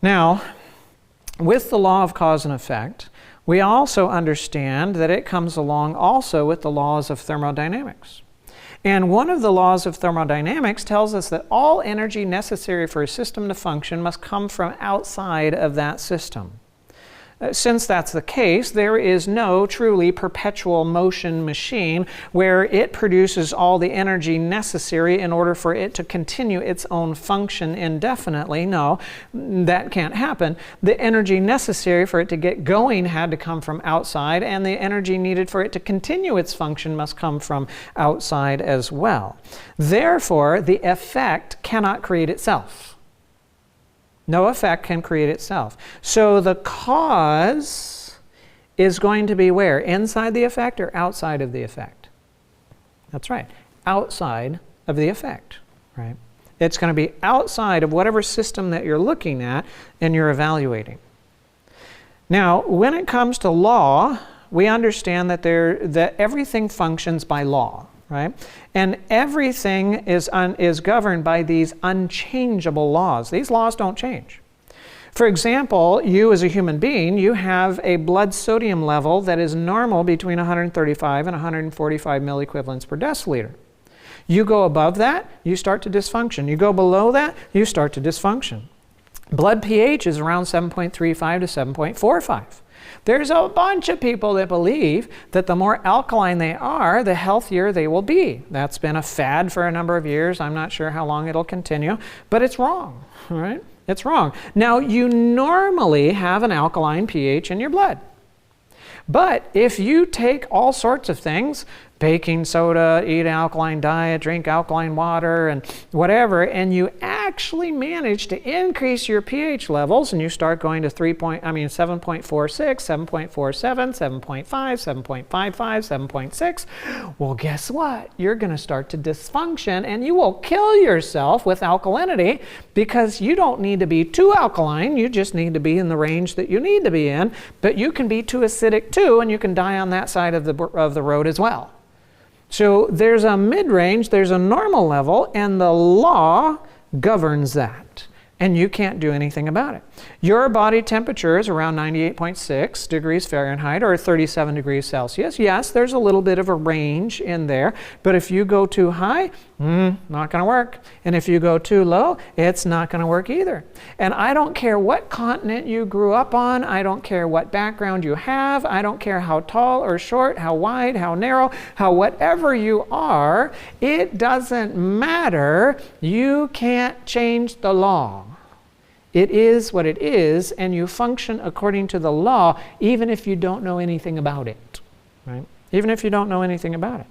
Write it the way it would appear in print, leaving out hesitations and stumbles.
Now, with the law of cause and effect, we also understand that it comes along also with the laws of thermodynamics. And one of the laws of thermodynamics tells us that all energy necessary for a system to function must come from outside of that system. Since that's the case, there is no truly perpetual motion machine where it produces all the energy necessary in order for it to continue its own function indefinitely. No, that can't happen. The energy necessary for it to get going had to come from outside, and the energy needed for it to continue its function must come from outside as well. Therefore, the effect cannot create itself. No effect can create itself. So the cause is going to be where? Inside the effect or outside of the effect? That's right. Outside of the effect, right? It's going to be outside of whatever system that you're looking at and you're evaluating. Now, when it comes to law, we understand that everything functions by law. Right? And everything is governed by these unchangeable laws. These laws don't change. For example, you as a human being, you have a blood sodium level that is normal between 135 and 145 milliequivalents per deciliter. You go above that, you start to dysfunction. You go below that, you start to dysfunction. Blood pH is around 7.35 to 7.45. There's a bunch of people that believe that the more alkaline they are, the healthier they will be. That's been a fad for a number of years. I'm not sure how long it'll continue, but it's wrong, right? It's wrong. Now, you normally have an alkaline pH in your blood. But if you take all sorts of things, baking soda, eat an alkaline diet, drink alkaline water, and whatever, and you actually manage to increase your pH levels, and you start going to 7.46, 7.47, 7.5, 7.55, 7.6, well, guess what? You're going to start to dysfunction, and you will kill yourself with alkalinity because you don't need to be too alkaline. You just need to be in the range that you need to be in, but you can be too acidic too, and you can die on that side of the road as well. So there's a mid-range, there's a normal level, and the law governs that. And you can't do anything about it. Your body temperature is around 98.6 degrees Fahrenheit or 37 degrees Celsius. Yes, there's a little bit of a range in there, but if you go too high, not going to work. And if you go too low, it's not going to work either. And I don't care what continent you grew up on. I don't care what background you have. I don't care how tall or short, how wide, how narrow, how whatever you are. It doesn't matter. You can't change the law. It is what it is, and you function according to the law, even if you don't know anything about it, right? Even if you don't know anything about it.